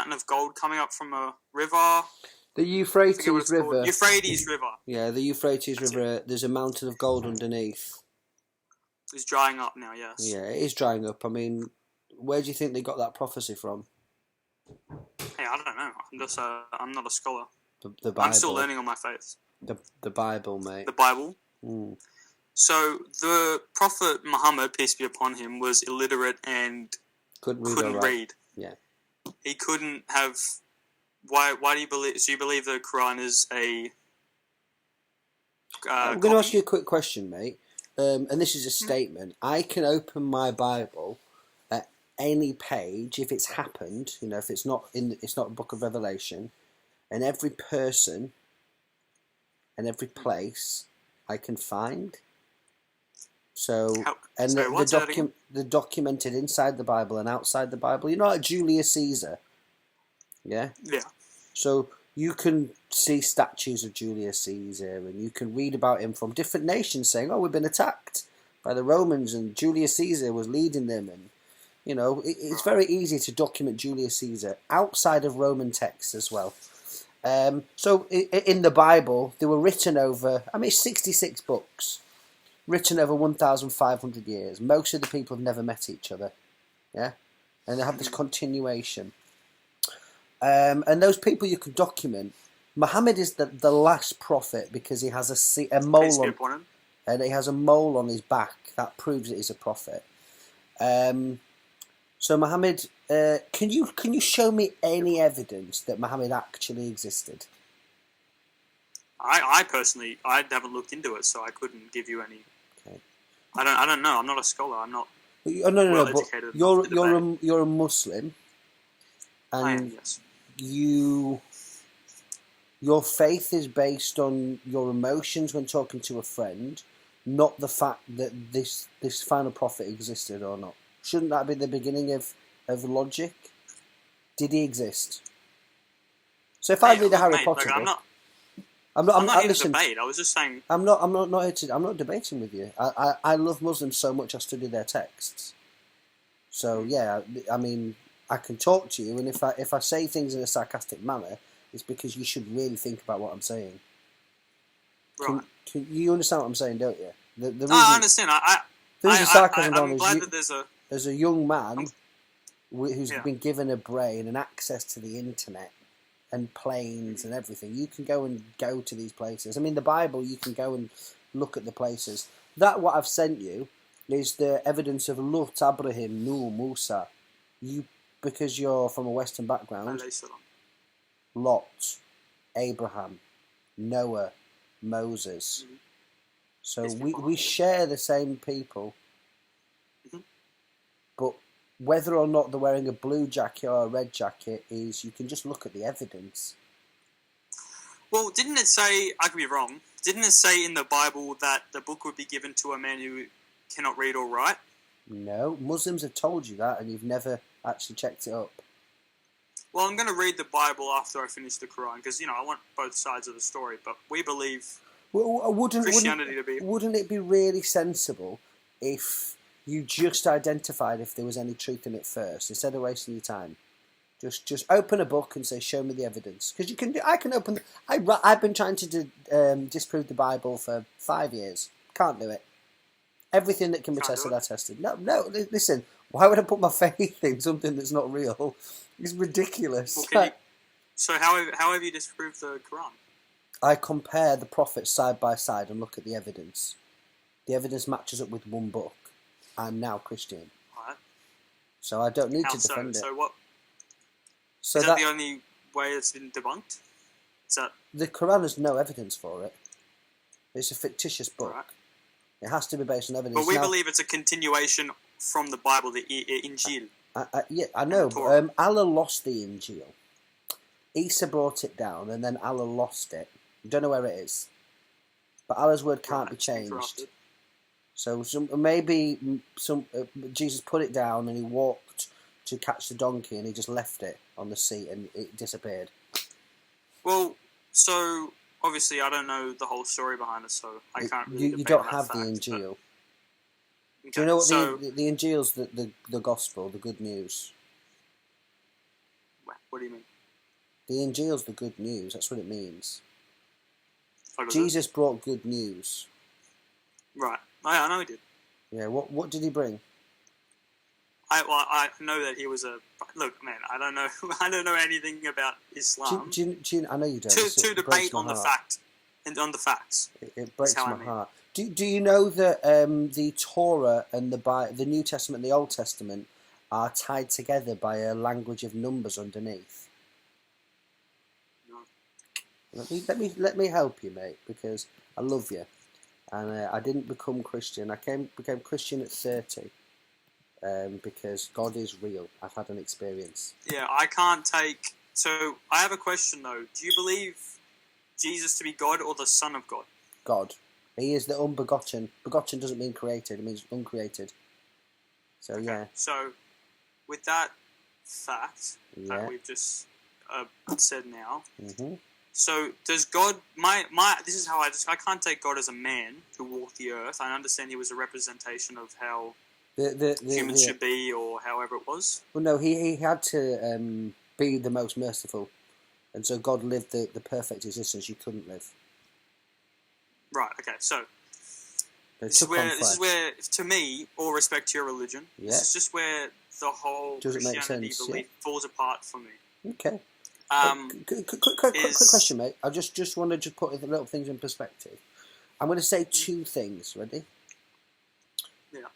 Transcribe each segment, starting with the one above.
mountain of gold coming up from a river. The Euphrates River. Euphrates River. Yeah, the Euphrates River. There's a mountain of gold underneath. It's drying up now, yes. Yeah, it is drying up. I mean, where do you think they got that prophecy from? Hey, I don't know. I'm not a scholar. The Bible. I'm still learning on my faith. The Bible, mate. The Bible. Mm. So the Prophet Muhammad, peace be upon him, was illiterate and couldn't read. Yeah. He couldn't have. Why do you believe? So you believe the Quran is a? I'm going to ask you a quick question, mate. And this is a statement. I can open my Bible at any page if it's happened. You know, if it's not it's not a book of Revelation, and every person and every place I can find. So the documented inside the Bible and outside the Bible. You know, like Julius Caesar. Yeah. Yeah. So you can see statues of Julius Caesar, and you can read about him from different nations saying, "Oh, we've been attacked by the Romans, and Julius Caesar was leading them." And you know, it's very easy to document Julius Caesar outside of Roman texts as well. So in the Bible, they were written over. 66 books. Written over 1,500 years. Most of the people have never met each other. Yeah? And they have this continuation. And those people you can document. Muhammad is the last prophet because he has a mole on him. And he has a mole on his back. That proves that he's a prophet. So Muhammad, can you show me any evidence that Muhammad actually existed? I personally, I haven't looked into it, so I couldn't give you any. Okay. I don't know. I'm not a scholar. I'm not. No. But you're a Muslim, and I am, yes. Your faith is based on your emotions when talking to a friend, not the fact that this final prophet existed or not. Shouldn't that be the beginning of logic? Did he exist? So if I read a Harry Potter book, I'm not here to debate. I was just saying. I'm not debating with you. I love Muslims so much I study their texts. So yeah, I mean, I can talk to you, and if I say things in a sarcastic manner, it's because you should really think about what I'm saying. Right. Can you understand what I'm saying, don't you? The reason, I understand. I'm glad that there's a young man who's been given a brain and access to the internet and planes and everything. You can go to these places. I mean, the Bible, you can go and look at the places. What I've sent you is the evidence of Lut, Abraham, Nuh, Musa. Because you're from a Western background, Lot, Abraham, Noah, Moses. Mm-hmm. So we share the same people. Mm-hmm. But whether or not they're wearing a blue jacket or a red jacket you can just look at the evidence. Well, didn't it say, I could be wrong, didn't it say in the Bible that the book would be given to a man who cannot read or write? No, Muslims have told you that and you've never actually checked it up. Well, I'm going to read the Bible after I finish the Quran because, I want both sides of the story, but we believe Christianity to be... Wouldn't it be really sensible if you just identified if there was any truth in it first, instead of wasting your time? Just open a book and say, show me the evidence. Because I can open... I've been trying to disprove the Bible for 5 years. Can't do it. Everything that can be tested, I tested. No, listen. Why would I put my faith in something that's not real? It's ridiculous. Well, so how have you disproved the Quran? I compare the prophets side by side and look at the evidence. The evidence matches up with one book. I'm now Christian. Right. So I don't need to defend it. So what? Is that the only way it's been debunked? The Quran has no evidence for it. It's a fictitious book. Right. It has to be based on evidence. But we believe it's a continuation from the Bible, the Injil. Yeah, I know. But, Allah lost the Injil. Isa brought it down, and then Allah lost it. You don't know where it is. But Allah's word can't be changed. So maybe Jesus put it down, and he walked to catch the donkey, and he just left it on the seat, and it disappeared. Well, so... Obviously, I don't know the whole story behind it, so I can't really You don't have the Injil. Okay. Do you know what the Injil's the gospel, the good news? What do you mean? The Injil's the good news. That's what it means. What was Jesus brought good news. Right. I know he did. Yeah. What did he bring? I know that he was a... Look, man, I don't know. I don't know anything about Islam. I know you don't. To debate on the fact and on the facts. It breaks my heart. Do you know that the Torah and the New Testament and the Old Testament are tied together by a language of numbers underneath? No. Let me help you, mate, because I love you, and I didn't become Christian. I became Christian at 30. Because God is real. I've had an experience. Yeah, I can't take... So, I have a question, though. Do you believe Jesus to be God or the Son of God? God. He is the unbegotten. Begotten doesn't mean created. It means uncreated. So, okay. Yeah. So, with that fact that we've just said now... Mm-hmm. So, does God... This is how I can't take God as a man who walked the earth. I understand he was a representation of how... humans should be, or however it was. Well, no, he had to be the most merciful, and so God lived the perfect existence you couldn't live. Right. Okay. So this is where, to me, all respect to your religion, this is just where the whole Christianity belief falls apart for me. Okay. Quick question, mate. I just want to put the little things in perspective. I'm going to say two things. Ready? Yeah.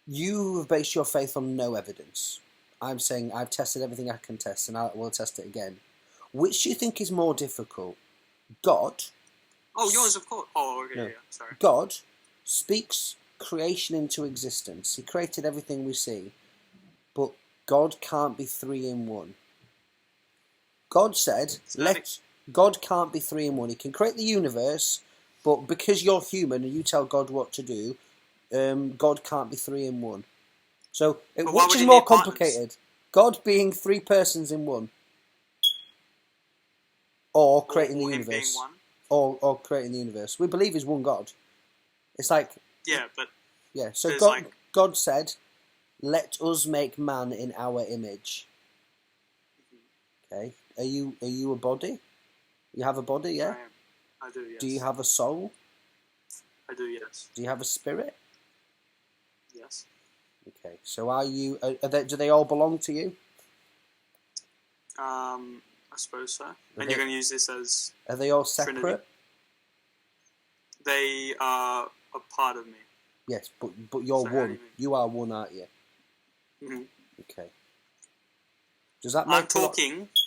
You have based your faith on no evidence. I'm saying I've tested everything I can test, and I will test it again. Which do you think is more difficult? God... Oh, yours, of course. Oh, okay, no. Yeah, sorry. God speaks creation into existence. He created everything we see. But God can't be three in one. God said, God can't be three in one. He can create the universe, but because you're human and you tell God what to do, God can't be three in one. So, which is more complicated? God being three persons in one? Or creating the universe? Being one? Or creating the universe. We believe he's one God. It's like... Yeah, but... Yeah, so God said, let us make man in our image. Okay. Are you a body? You have a body, yeah? I do, yes. Do you have a soul? I do, yes. Do you have a spirit? Yes. Okay, so are you... do they all belong to you? I suppose so. And you're going to use this as... Are they all separate? Trinity. They are a part of me. Yes, but you're one. You are one, aren't you? Mm-hmm. Okay. Does that make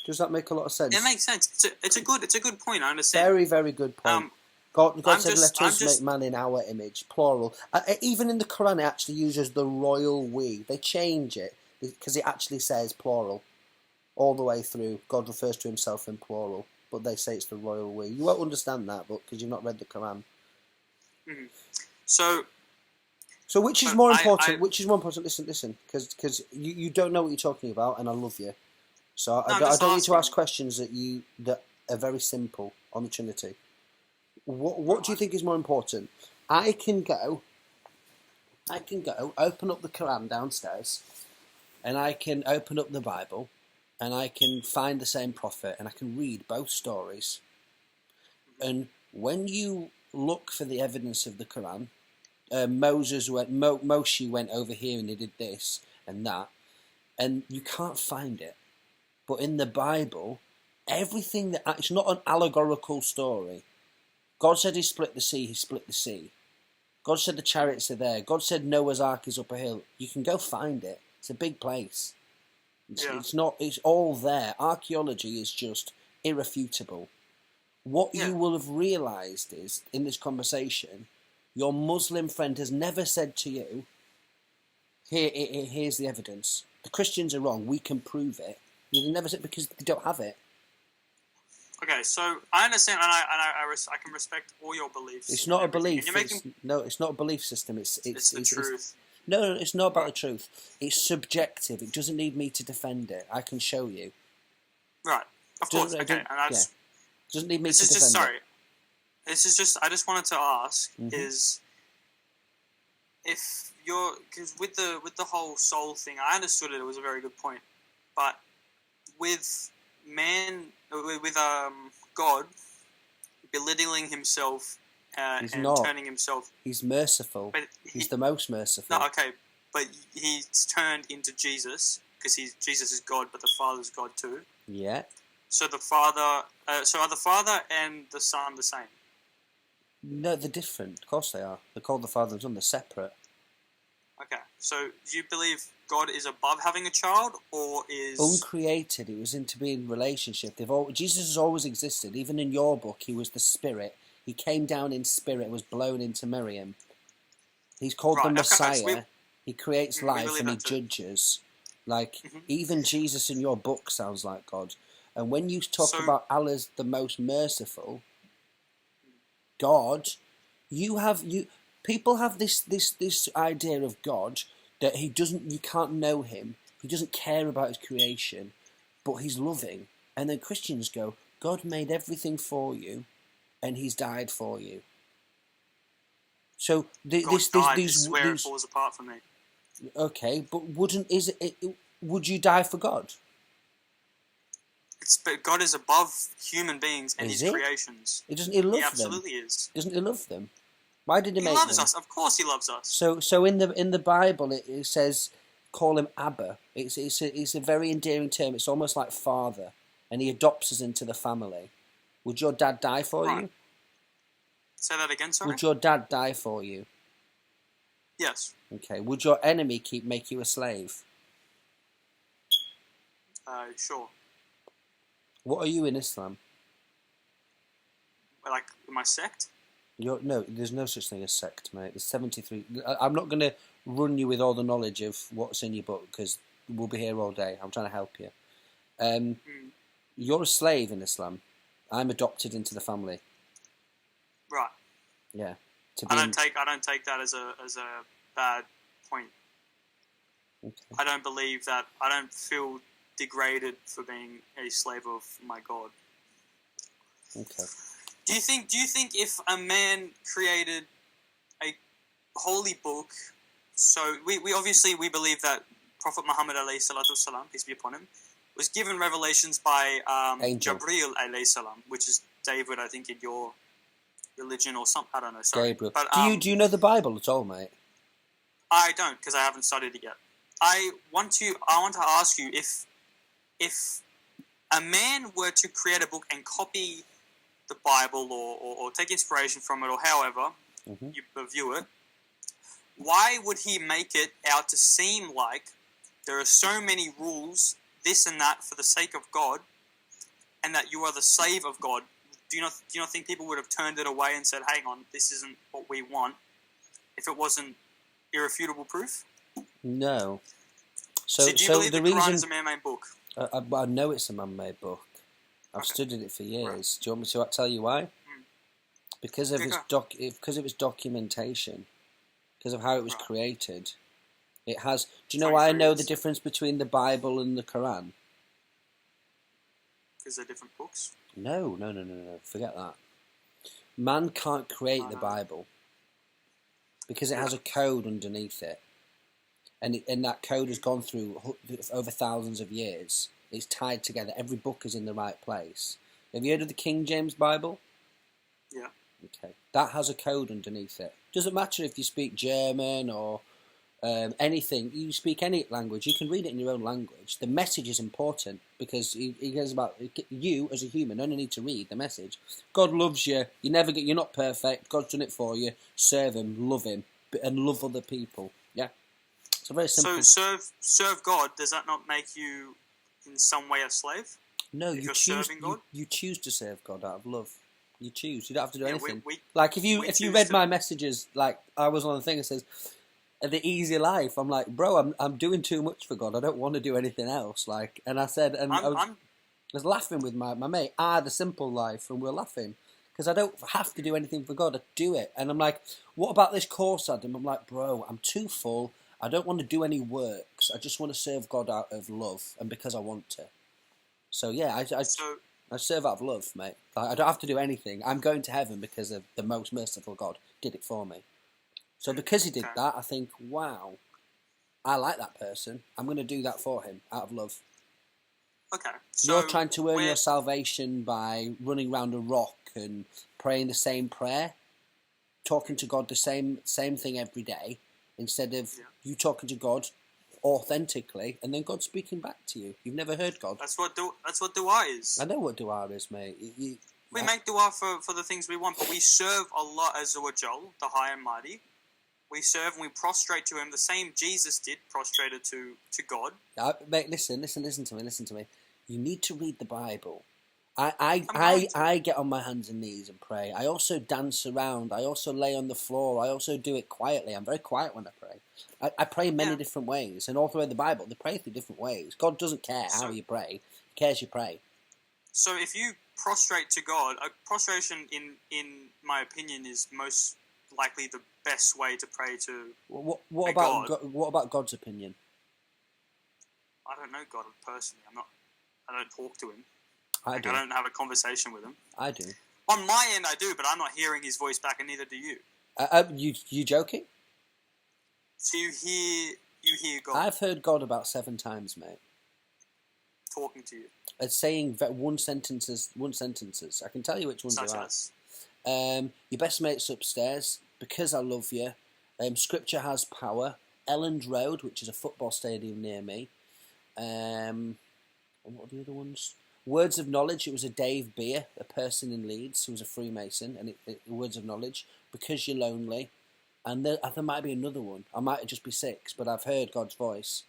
Does that make a lot of sense? It makes sense. It's a good point. I understand. Very, very good point. God said, "Let us make man in our image," plural. Even in the Quran, it actually uses the royal we. They change it because it actually says plural all the way through. God refers to himself in plural, but they say it's the royal we. You won't understand that, but because you've not read the Quran. Mm-hmm. So which is more important? Which is more important? Listen, because you don't know what you're talking about, and I love you. So I don't need to ask questions that are very simple on the Trinity. What do you think is more important? I can go, open up the Quran downstairs, and I can open up the Bible, and I can find the same prophet, and I can read both stories. And when you look for the evidence of the Quran, Moshe went over here and he did this and that, and you can't find it. But in the Bible, everything it's not an allegorical story. God said he split the sea, he split the sea. God said the chariots are there. God said Noah's Ark is up a hill. You can go find it. It's a big place. It's all there. Archaeology is just irrefutable. What you will have realised is, in this conversation, your Muslim friend has never said to you, here's the evidence. The Christians are wrong. We can prove it. You've never said because they don't have it. Okay, so I understand, and I can respect all your beliefs. It's not a belief. It's not a belief system. It's the truth. No, it's not about the truth. It's subjective. It doesn't need me to defend it. I can show you. Right. Of course. Okay. And doesn't need me to defend it. Sorry. This is just. I just wanted to ask is if you're because with the whole soul thing, I understood it. It was a very good point, but with man, with God belittling himself and turning himself. He's merciful. He's the most merciful. No, okay, but he's turned into Jesus because Jesus is God, but the Father's God too. Yeah. So the Father, so are the Father and the Son the same? No, they're different. Of course they are. They're called the Father and Son. They're separate. Okay, so do you believe God is above having a child, or is uncreated? It was into being relationship. Jesus has always existed. Even in your book, he was the Spirit. He came down in spirit, was blown into Miriam. He's called the Messiah. Okay, he creates life and he judges. Like, even Jesus in your book sounds like God. And when you talk about Allah's the most merciful, God, people have this idea of God that you can't know him. He doesn't care about his creation, but he's loving. And then Christians go, God made everything for you, and he's died for you. So it falls apart for me. Okay, but would you die for God? But God is above human beings and his creations. He love them? He absolutely is. Doesn't he love them? Why did he make them? He loves us. Of course he loves us. So in the Bible it says, call him Abba. It's a very endearing term. It's almost like father. And he adopts us into the family. Would your dad die for you? Say that again, sorry? Would your dad die for you? Yes. Okay. Would your enemy make you a slave? Sure. What are you in Islam? Like my sect? No, there's no such thing as sect, mate. There's 73. I'm not going to run you with all the knowledge of what's in your book because we'll be here all day. I'm trying to help you. You're a slave in Islam. I'm adopted into the family. Right. Yeah. I don't take that as a bad point. Okay. I don't believe that. I don't feel degraded for being a slave of my God. Okay. Do you think if a man created a holy book, so we obviously believe that Prophet Muhammad alayhi salatu salam, peace be upon him, was given revelations by Jabril alayhi salam, which is David, I think, in your religion or something. I don't know. Sorry. Gabriel. But, do you know the Bible at all, mate? I don't, because I haven't studied it yet. I want to ask you if a man were to create a book and copy the Bible or take inspiration from it or however you view it, why would he make it out to seem like there are so many rules, this and that, for the sake of God, and that you are the slave of God? Do you not think people would have turned it away and said, hang on, this isn't what we want, if it wasn't irrefutable proof? No. So do you believe the Quran is a man-made book? I know it's a man-made book. I've studied it for years. Right. Do you want me to tell you why? Because of its documentation, because of how it was created. It has. Do you know why I know the difference between the Bible and the Quran? Because they're different books. No. Forget that. Man can't create the Bible because it has a code underneath it, and that code has gone through over thousands of years. It's tied together. Every book is in the right place. Have you heard of the King James Bible? Yeah. Okay. That has a code underneath it. Doesn't matter if you speak German or anything. You speak any language. You can read it in your own language. The message is important because he goes about you as a human. Only need to read the message. God loves you. You're not perfect. God's done it for you. Serve him. Love him. And love other people. Yeah. So very simple. So serve God. Does that not make you in some way a slave? No, you choose to serve God out of love. You choose. You don't have to do anything. Like if you read my messages, like I was on the thing that says the easy life. I'm like, bro, I'm doing too much for God. I don't want to do anything else. Like, and I said, and I was laughing with my mate. The simple life, and we're laughing because I don't have to do anything for God. I do it, and I'm like, what about this course, Adam? I'm like, bro, I'm too full. I don't want to do any works. I just want to serve God out of love and because I want to. So yeah, I serve out of love, mate. I don't have to do anything. I'm going to heaven because of the most merciful God did it for me. So because he did that, I think, wow, I like that person. I'm going to do that for him out of love. Okay. So you're trying to earn your salvation by running round a rock and praying the same prayer, talking to God the same thing every day, instead of you talking to God authentically and then God speaking back to you. You've never heard God. That's what dua is. I know what dua is, mate. We make dua for the things we want, but we serve Allah Azza wa Jal, the High and Mighty. We serve and we prostrate to Him the same Jesus did, prostrated to God. Mate, listen to me. You need to read the Bible. I get on my hands and knees and pray. I also dance around. I also lay on the floor. I also do it quietly. I'm very quiet when I pray. I pray in many different ways, and all through the Bible, they pray through different ways. God doesn't care how you pray. He cares you pray. So if you prostrate to God, prostration, in my opinion, is most likely the best way to pray to what about God. What about God's opinion? I don't know God personally. I don't talk to Him. I don't have a conversation with Him. I do. On my end, I do, but I'm not hearing His voice back, and neither do you. You joking? So you hear God. I've heard God about 7 times, mate. Talking to you. It's saying one sentences. I can tell you which ones they are. Your best mate's upstairs. Because I love you. Scripture has power. Elland Road, which is a football stadium near me. And what are the other ones? Words of Knowledge. It was a Dave Beer, a person in Leeds who was a Freemason, and Words of Knowledge. Because You're Lonely. And there might be another one. I might just be 6, but I've heard God's voice.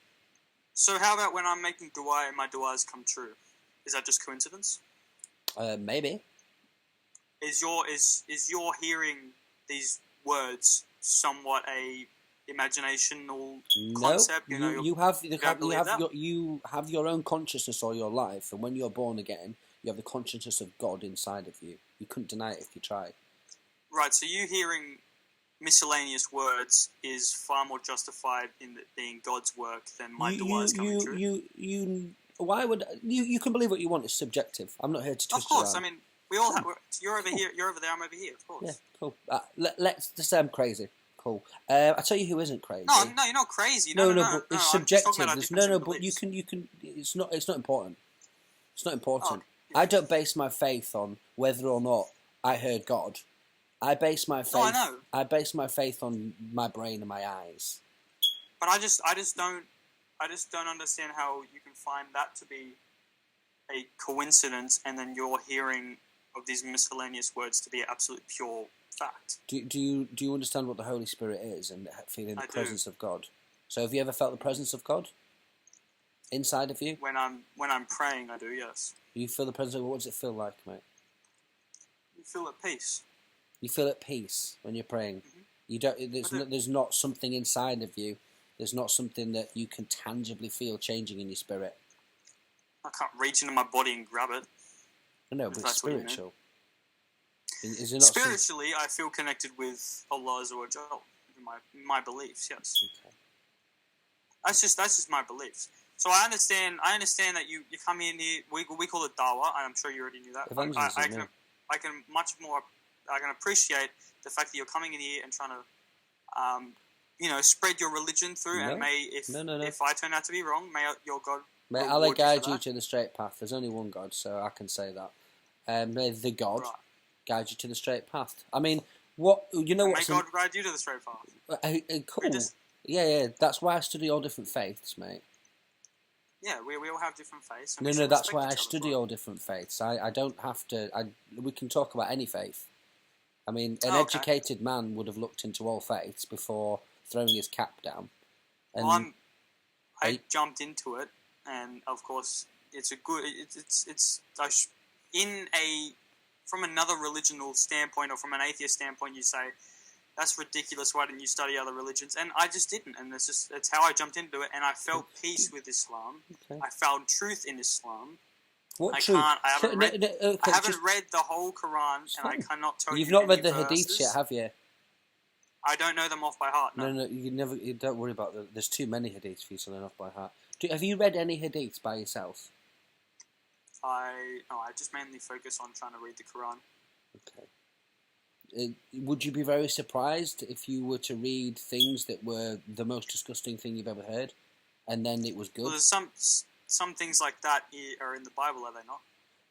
So how about when I'm making dua and my duas come true? Is that just coincidence? Maybe. Is your hearing these words somewhat a imaginational concept? You have your own consciousness all your life, and when you're born again, you have the consciousness of God inside of you. You couldn't deny it if you tried. Right. So you hearing miscellaneous words is far more justified in being God's work than my duas coming true. Why would you can believe what you want? It's subjective. I'm not here to twist you. Of course, around. I mean we all have. You're over here. You're over there. I'm over here. Of course. Yeah, cool. Let's just say I'm crazy. Cool. I'll tell you who isn't crazy. No, you're not crazy. No, but it's subjective. But you can. It's not important. It's not important. Oh, I don't base my faith on whether or not I heard God. I base my faith. No, I know. I base my faith on my brain and my eyes. But I just don't understand how you can find that to be a coincidence, and then your hearing of these miscellaneous words to be absolute pure fact. Do you understand what the Holy Spirit is and feeling the presence of God? So have you ever felt the presence of God inside of you? When I'm praying, I do. Yes. You feel the presence of God. What does it feel like, mate? You feel at peace. You feel at peace when you're praying. Mm-hmm. You don't. There's not something inside of you. There's not something that you can tangibly feel changing in your spirit. I can't reach into my body and grab it. No, but it's spiritual. Is it not spiritually, I feel connected with Allah Azza wa Jal. My beliefs, yes. Okay. That's just my beliefs. So I understand that you come in here. We call it dawah, and I'm sure you already knew that. I can appreciate the fact that you're coming in here and trying to, spread your religion through. No. And if I turn out to be wrong, may your God. Mate, Allah guide you to the straight path. There's only one God, so I can say that. May the God guide you to the straight path. I mean, what you know? May God guide you to the straight path. Cool. Yeah. That's why I study all different faiths, mate. Yeah, we all have different faiths. No, that's why I study all different faiths. I don't have to. We can talk about any faith. I mean, an educated man would have looked into all faiths before throwing his cap down. And I jumped into it. And of course, it's from another religional standpoint or from an atheist standpoint, you say that's ridiculous. Why didn't you study other religions? And I just didn't, and it's how I jumped into it. And I felt peace with Islam. Okay. I found truth in Islam. What truth? I haven't read the whole Quran, and I cannot tell you. You've not read the Hadiths yet, have you? I don't know them off by heart. No, you don't worry about them. There's too many Hadiths for you to learn off by heart. Have you read any Hadiths by yourself? I just mainly focus on trying to read the Quran. Okay. Would you be very surprised if you were to read things that were the most disgusting thing you've ever heard, and then it was good? Well, some things like that are in the Bible, are they not?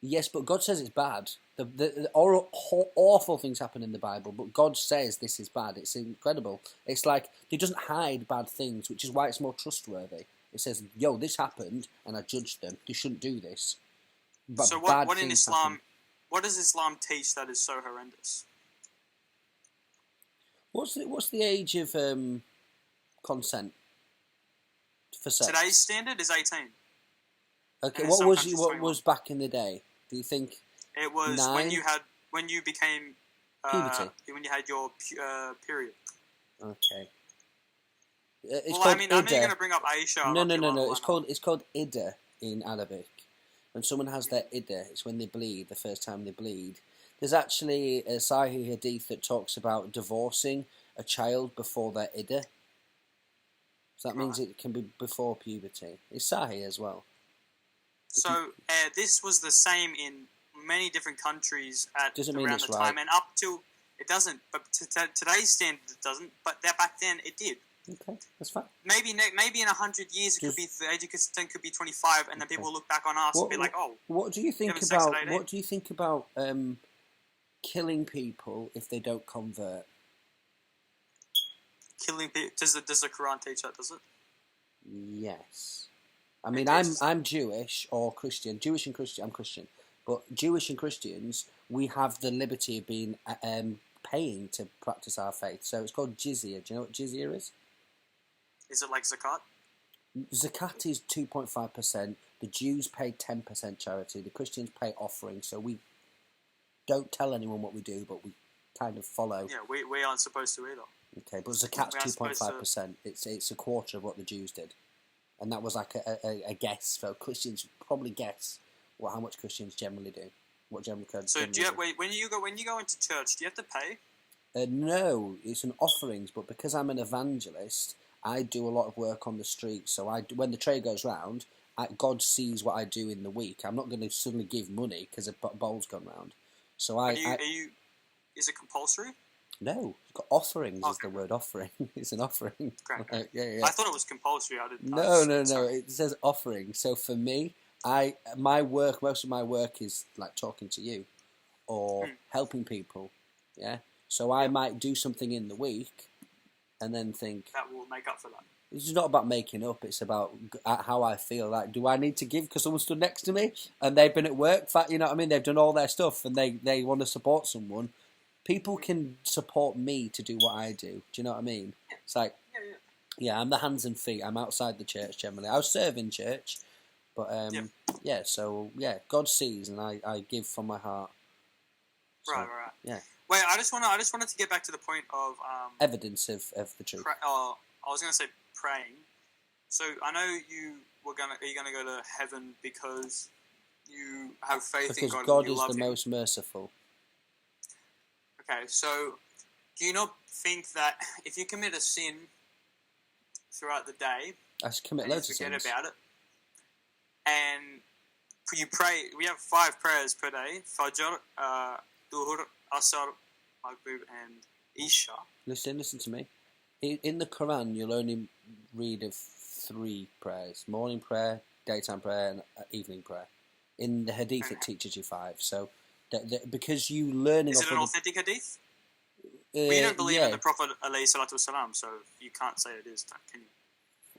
Yes, but God says it's bad. The awful things happen in the Bible, but God says this is bad. It's incredible. It's like He doesn't hide bad things, which is why it's more trustworthy. It says, "Yo, this happened, and I judged them. They shouldn't do this." But so what in Islam? Happen. What does Islam teach that is so horrendous? What's the age of consent for sex? Today's standard is 18. Okay, what was back in the day? Do you think it was 9? when you became puberty? When you had your period. Okay. I'm not going to bring up Aisha. No. It's called Iddah in Arabic. When someone has their Iddah, it's when they bleed. The first time they bleed. There's actually a Sahih hadith that talks about divorcing a child before their Iddah. So that means it can be before puberty. It's Sahih as well. So this was the same in many different countries at around the time, right. And up till it doesn't. But today's standard it doesn't. But back then it did. Okay, that's fine. Maybe in 100 years it could be the age of consent could be 25, and then people will look back on us and be like, "Oh." What do you think about? What do you think about killing people if they don't convert? Killing people? Does the Quran teach that? Does it? Yes. I mean, I'm Jewish or Christian. Jewish and Christian. I'm Christian, but Jewish and Christians, we have the liberty of being paying to practice our faith. So it's called jizya. Do you know what jizya is? Is it like zakat? Zakat is 2.5%. The Jews pay 10% charity. The Christians pay offering. So we don't tell anyone what we do, but we kind of follow. Yeah, we aren't supposed to either. Okay, but zakat's 2.5%. It's a quarter of what the Jews did. And that was like a guess. So Christians probably guess how much Christians generally do. What generally do. So when you go into church, do you have to pay? No, it's an offerings. But because I'm an evangelist, I do a lot of work on the street. So when the tray goes round, God sees what I do in the week. I'm not going to suddenly give money because a bowl's gone round. So is it compulsory? No, it's got offerings. Is the word offering? It's an offering. Okay. Yeah. I thought it was compulsory. No. It says offering. So for me, most of my work is like talking to you, or helping people. Yeah. So I might do something in the week, and then think that will make up for that. It's not about making up. It's about how I feel. Like, do I need to give because someone stood next to me and they've been at work? You know what I mean? They've done all their stuff and they want to support someone. People can support me to do what I do. Do you know what I mean? Yeah. It's like, yeah, I'm the hands and feet. I'm outside the church generally. I was serving church, but God sees, and I give from my heart. So, right. Yeah. Wait, I just wanted to get back to the point of evidence of the truth. I was going to say praying. So I know are you gonna go to heaven because you have faith in God. Because God is the most merciful. Okay, so do you not think that if you commit a sin throughout the day, I commit loads of sins. Forget about it, and you pray? We have 5 prayers per day: Fajr, Duhur, Asr, Maghrib, and Isha. Listen to me. In the Quran, you'll only read of 3 prayers: morning prayer, daytime prayer, and evening prayer. In the Hadith, it teaches you 5. So. Because you learning. Is it an authentic hadith? We don't believe in the Prophet ﷺ, so you can't say it is, can you?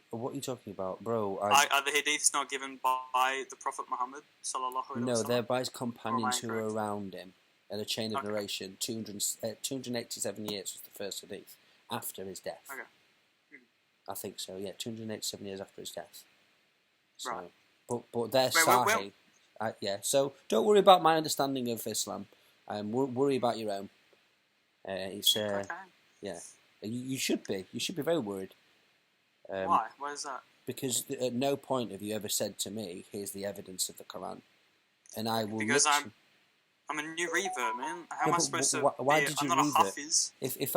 What are you talking about, bro? Are the hadiths not given by the Prophet Muhammad ﷺ? No, they're by his companions who were around him, in a chain of narration. 287 years was the first hadith after his death. Okay. I think so. Yeah, 287 years after his death. So, right. But they're Sahih. So don't worry about my understanding of Islam. Worry about your own. You should be. You should be very worried. Why? Why is that? Because at no point have you ever said to me, "Here's the evidence of the Quran," and I will. Because I'm a new revert, man. How am I supposed to? Why did you I'm not revert? a Hafiz.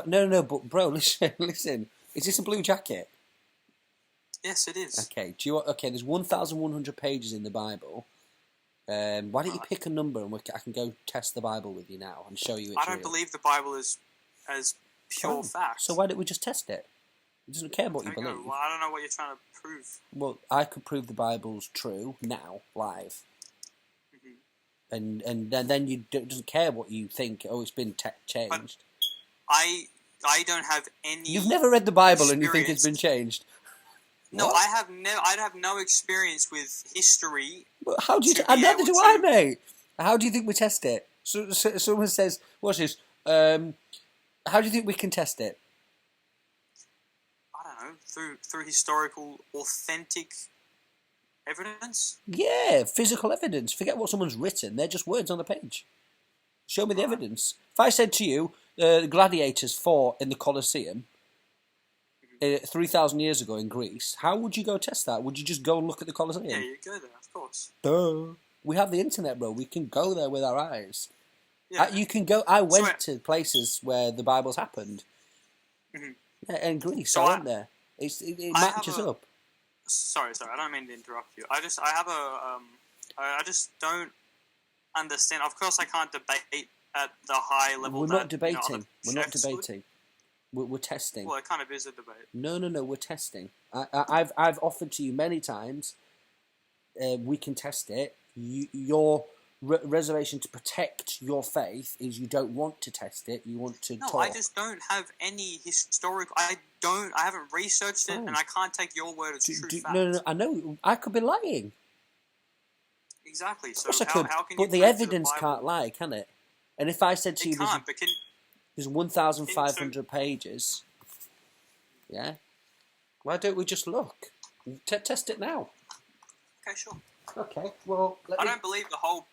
No, but bro, listen. Is this a blue jacket? Yes, it is. Okay. There's 1,100 pages in the Bible. Why don't you pick a number and I can go test the Bible with you now and show you it's I don't believe the Bible is as pure fact. So why don't we just test it? He doesn't care what you Okay, believe. well, I don't know what you're trying to prove. Well, I could prove the Bible's true now, live. And then you doesn't care what you think. Oh, it's been changed. But I don't have any. You've never read the Bible and you think it's been changed. No, What? I have no experience with history. But how do you? Neither do I, mate. How do you think we test it? So someone says, "What's this?" How do you think we can test it? I don't know, through historical, authentic evidence. Yeah, physical evidence. Forget what someone's written; they're just words on a page. Show me the evidence. If I said to you, the gladiators fought in the Colosseum 3,000 years ago in Greece, how would you go test that? Would you just go and look at the Colosseum? Yeah, you go there, of course. Duh. We have the internet, bro. We can go there with our eyes. Yeah. You can go. I went to places where the Bible's happened. Mm-hmm. In Greece, so I went there. It matches up. Sorry. I don't mean to interrupt you. I just don't understand. Of course, I can't debate at the high level. We're not debating. We're not debating. We're testing. Well, it kind of is a debate. No. We're testing. I've offered to you many times. We can test it. Your reservation to protect your faith is you don't want to test it. You want to talk. No, I just don't have any historical. I haven't researched it, and I can't take your word as true fact. No. I know. I could be lying. Exactly. So Of course I could. how can but you the evidence can't lie, can it? And if I said to you, there's 1,500 pages. Yeah. Why don't we just look? Test it now. Okay, sure. Okay. Well, I don't believe the whole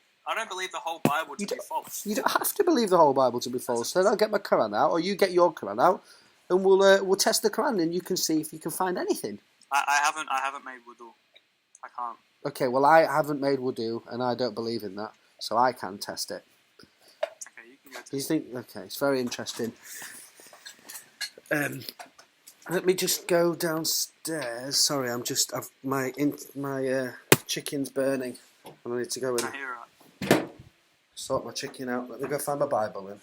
Bible to be false. You don't have to believe the whole Bible to be false. Then I'll get my Quran out, or you get your Quran out, and we'll test the Quran, and you can see if you can find anything. I haven't made wudu. I can't. Okay. Well, I haven't made wudu, and I don't believe in that, so I can test it. Okay, you can go. Do you think? Okay, it's very interesting. Let me just go downstairs. Sorry, my chicken's burning, and I need to go and sort my chicken out. Let me go find my Bible then.